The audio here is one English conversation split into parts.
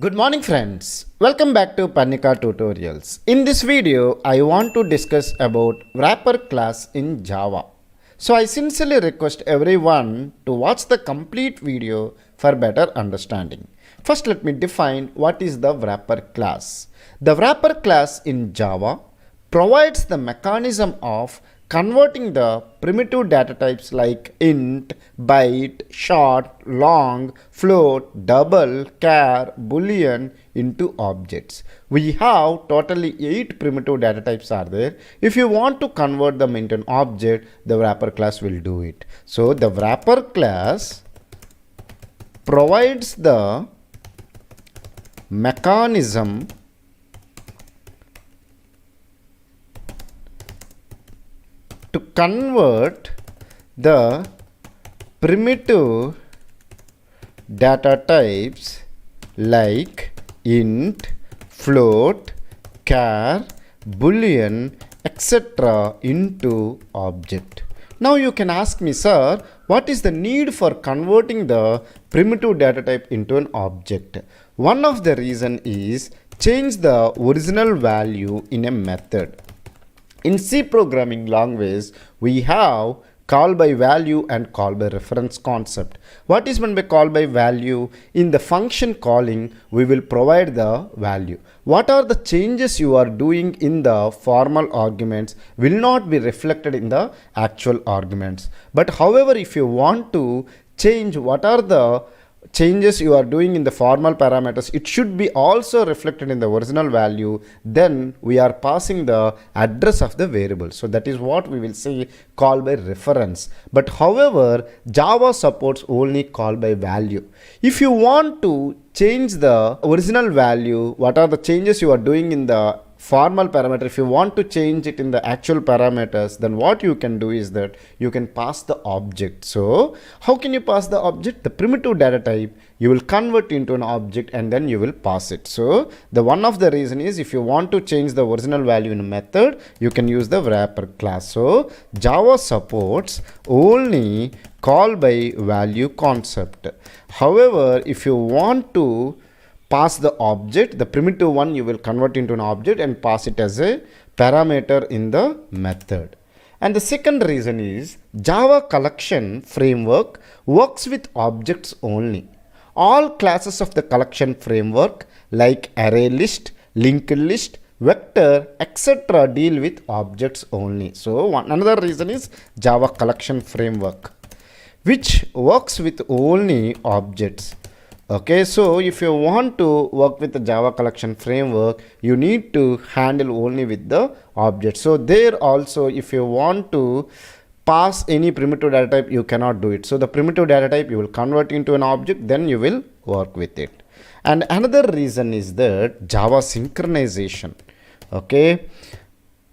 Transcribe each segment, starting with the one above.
Good morning friends, welcome back to Parnika tutorials. In this video, I want to discuss about wrapper class in Java. So I sincerely request everyone to watch the complete video for better understanding. First let me define what is the wrapper class. The wrapper class in Java provides the mechanism of converting the primitive data types like int, byte, short, long, float, double, char, boolean into objects. We have totally 8 primitive data types are there. If you want to convert them into an object, the wrapper class will do it. So the wrapper class provides the mechanism to convert the primitive data types like int, float, char, boolean, etc. into object. Now you can ask me, sir, what is the need for converting the primitive data type into an object? One of the reason is change the original value in a method. In C programming language, we have call by value and call by reference concept. What is meant by call by value? In the function calling, we will provide the value. What are the changes you are doing in the formal arguments will not be reflected in the actual arguments. But however, if you want to change what are the changes you are doing in the formal parameters, it should be also reflected in the original value. Then we are passing the address of the variable. So that is what we will say call by reference. But however, Java supports only call by value. If you want to change the original value, what are the changes you are doing in the formal parameter, if you want to change it in the actual parameters, then what you can do is that you can pass the object. So how can you pass the object? The primitive data type you will convert into an object and then you will pass it. So the one of the reason is if you want to change the original value in a method, you can use the wrapper class. So Java supports only call by value concept. However, if you want to pass the object, the primitive one you will convert into an object and pass it as a parameter in the method. And the second reason is Java collection framework works with objects only. All classes of the collection framework like array list, linked list, vector, etc. deal with objects only. So another reason is Java collection framework, which works with only objects. Okay, so if you want to work with the Java collection framework, you need to handle only with the object. So there also, if you want to pass any primitive data type, you cannot do it. So the primitive data type you will convert into an object, then you will work with it. And another reason is that Java synchronization. Okay,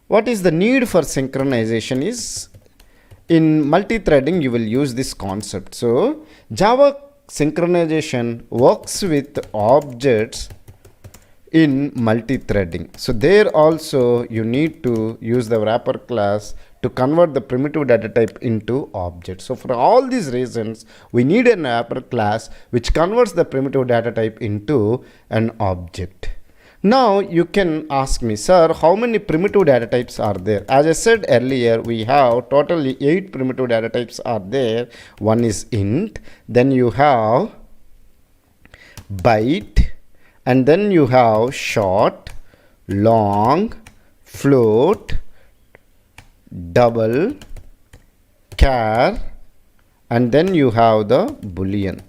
what is the need for synchronization is in multi-threading you will use this concept. So Java synchronization works with objects in multi-threading. So there also you need to use the wrapper class to convert the primitive data type into objects. So for all these reasons, we need a wrapper class which converts the primitive data type into an object. Now you can ask me, sir, how many primitive data types are there? As I said earlier, we have totally 8 primitive data types are there. One is int, then you have byte, and then you have short, long, float, double, char, and then you have the boolean.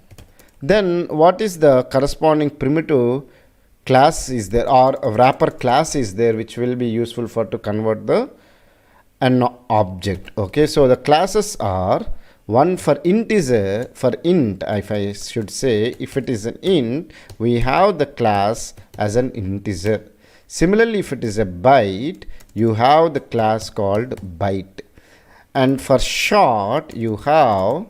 Then what is the corresponding primitive class is there, or a wrapper class is there, which will be useful for to convert an object. Okay, so the classes are one for integer. For int, if I should say, if it is an int, we have the class as an integer. Similarly, if it is a byte, you have the class called byte. And for short, you have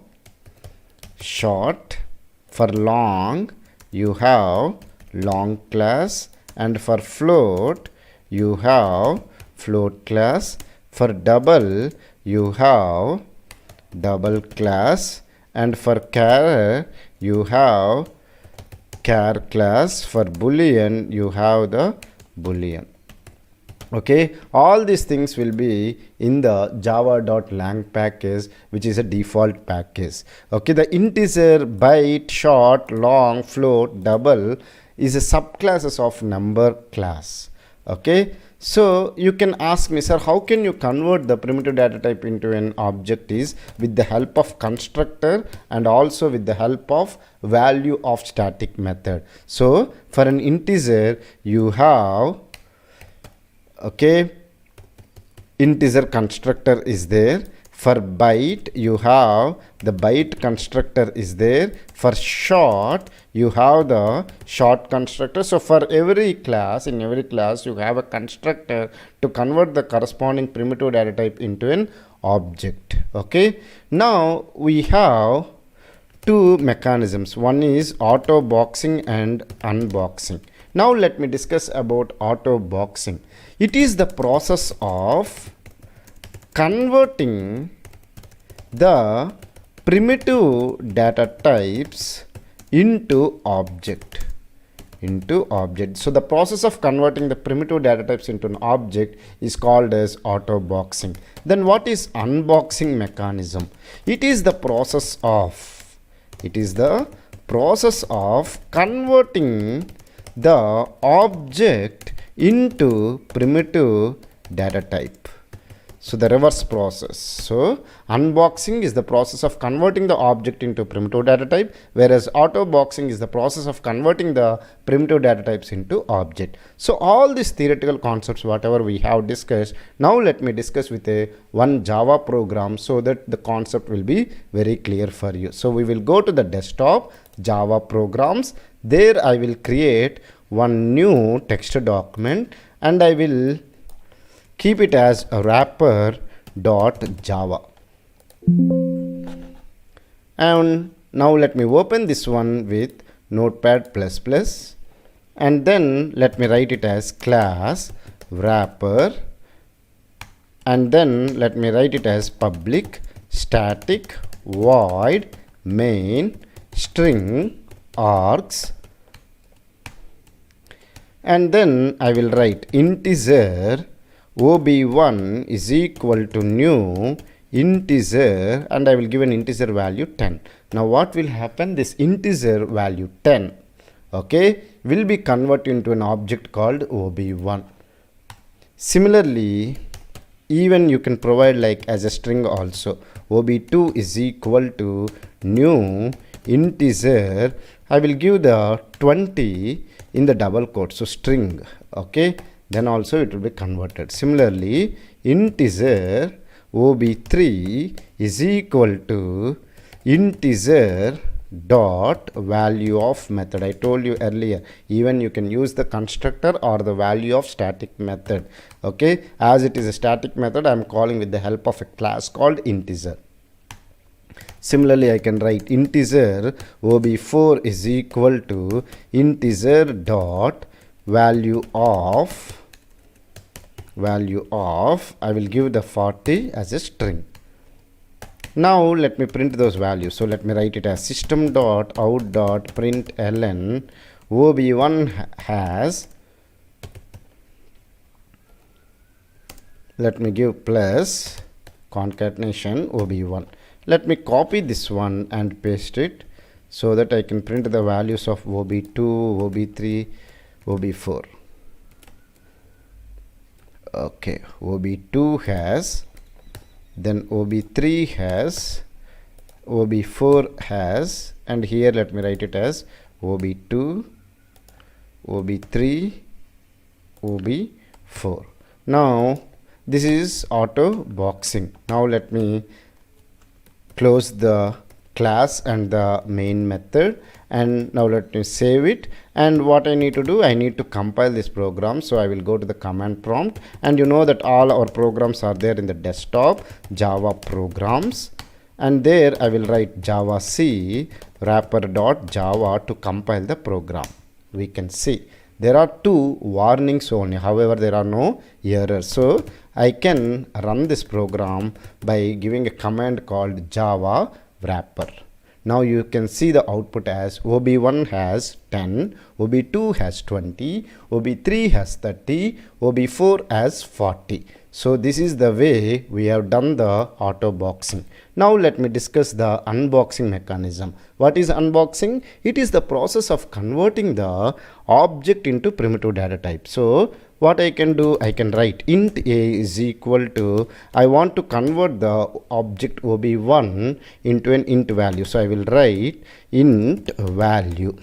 short. For long, you have long class, and for float you have float class. For double you have double class, and for char you have char class. For boolean you have the boolean. Okay, all these things will be in the java.lang package, which is a default package. Okay, the integer, byte, short, long, float, double is a subclasses of number class. Okay, so you can ask me, sir, how can you convert the primitive data type into an object? Is with the help of constructor and also with the help of value of static method. So for an integer you have, okay, integer constructor is there. For byte you have the byte constructor is there. For short you have the short constructor. So for every class, in every class you have a constructor to convert the corresponding primitive data type into an object. Okay, now we have two mechanisms. One is autoboxing and unboxing. Now let me discuss about autoboxing. It is the process of converting the primitive data types into object. So the process of converting the primitive data types into an object is called as autoboxing. Then what is unboxing mechanism? It is the process of converting the object into primitive data type. So the reverse process. So unboxing is the process of converting the object into primitive data type, whereas autoboxing is the process of converting the primitive data types into object. So all these theoretical concepts whatever we have discussed, now let me discuss with one Java program so that the concept will be very clear for you. So we will go to the desktop, Java programs. There I will create one new text document and I will keep it as a wrapper.java. And now let me open this one with Notepad++, and then let me write it as class wrapper, and then let me write it as public static void main string args, and then I will write integer ob1 is equal to new integer, and I will give an integer value 10. Now what will happen? This integer value 10, okay, will be converted into an object called ob1. Similarly, even you can provide like as a string also. ob2 is equal to new integer. I will give the 20 in the double quote, so string, okay, then also it will be converted. Similarly, integer ob3 is equal to integer dot value of method. I told you earlier, even you can use the constructor or the value of static method. Okay, as it is a static method, I am calling with the help of a class called integer. Similarly, I can write integer ob4 is equal to integer dot value of I will give the 40 as a string. Now let me print those values. So let me write it as system.out.println ob1 has, let me give plus concatenation ob1. Let me copy this one and paste it so that I can print the values of ob2, ob3, ob4. Okay, ob2 has, then ob3 has, ob4 has, and here let me write it as ob2, ob3, ob4. Now this is auto boxing. Now let me close the class and the main method, and now let me save it. And what I need to do, I need to compile this program. So I will go to the command prompt, and you know that all our programs are there in the desktop, Java programs, and there I will write javac wrapper.java to compile the program. We can see there are two warnings only, however there are no errors. So I can run this program by giving a command called java wrapper. Now you can see the output as OB1 has 10, OB2 has 20, OB3 has 30, OB4 has 40. So this is the way we have done the autoboxing. Now let me discuss the unboxing mechanism. What is unboxing? It is the process of converting the object into primitive data type. So what I can do, I can write int a is equal to, I want to convert the object OB1 into an int value. So I will write int value.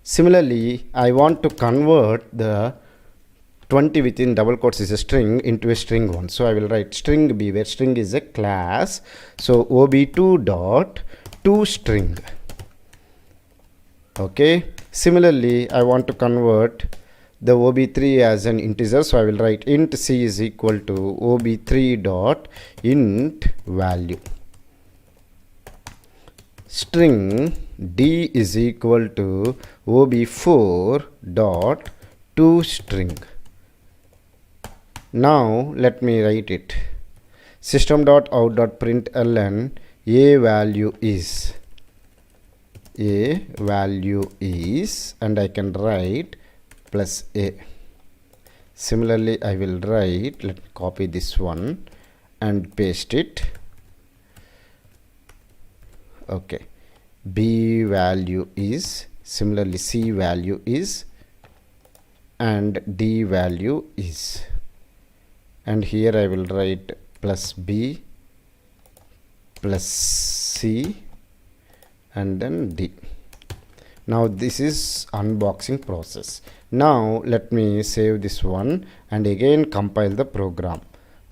Similarly, I want to convert the 20 within double quotes is a string into a string 1. So I will write string b, where string is a class. So ob2 dot toString. Okay. Similarly, I want to convert the ob3 as an integer. So I will write int c is equal to ob3 dot int value. String d is equal to ob4 dot toString. Now let me write it. System.out.println a value is, and I can write plus a. Similarly, I will write, let me copy this one and paste it. Okay, b value is, similarly c value is, and d value is. And here I will write plus b plus c and then d. Now this is unboxing process. Now let me save this one and again compile the program.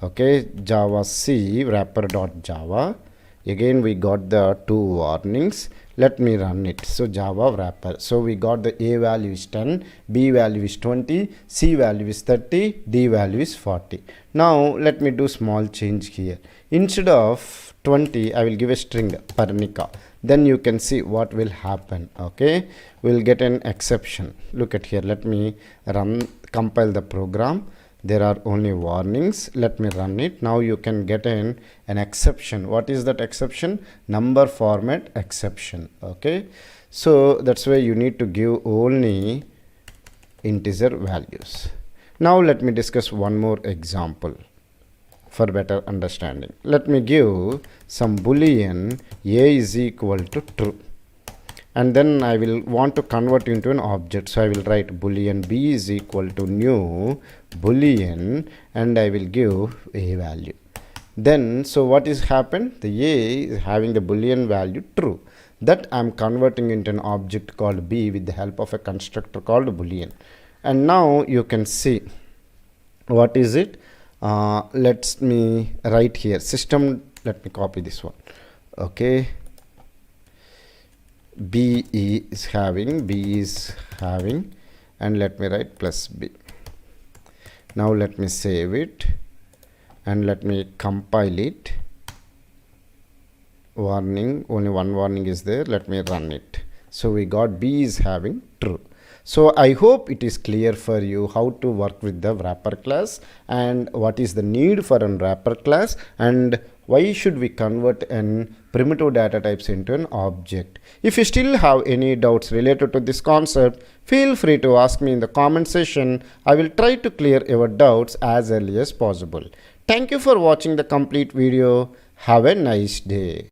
Okay, java c wrapper.java. Again we got the two warnings. Let me run it. So java wrapper. So we got the a value is 10, b value is 20, c value is 30, d value is 40. Now let me do small change here. Instead of 20, I will give a string Parnika. Then you can see what will happen. Okay, we'll get an exception. Look at here. Let me compile the program. There are only warnings. Let me run it. Now you can get an exception. What is that exception? Number format exception. Okay, so that's why you need to give only integer values. Now let me discuss one more example for better understanding. Let me give some boolean a is equal to true, and then I will want to convert into an object. So I will write boolean b is equal to new boolean, and I will give a value. Then so what is happened? The a is having the boolean value true, that I am converting into an object called b with the help of a constructor called boolean. And now you can see what is it. Let me write here system. Let me copy this one. Okay, b is having, and let me write plus b. Now let me save it and let me compile it. Warning, only one warning is there. Let me run it. So we got b is having true. So I hope it is clear for you how to work with the wrapper class and what is the need for an wrapper class and why should we convert an primitive data types into an object. If you still have any doubts related to this concept, feel free to ask me in the comment section. I will try to clear your doubts as early as possible. Thank you for watching the complete video. Have a nice day.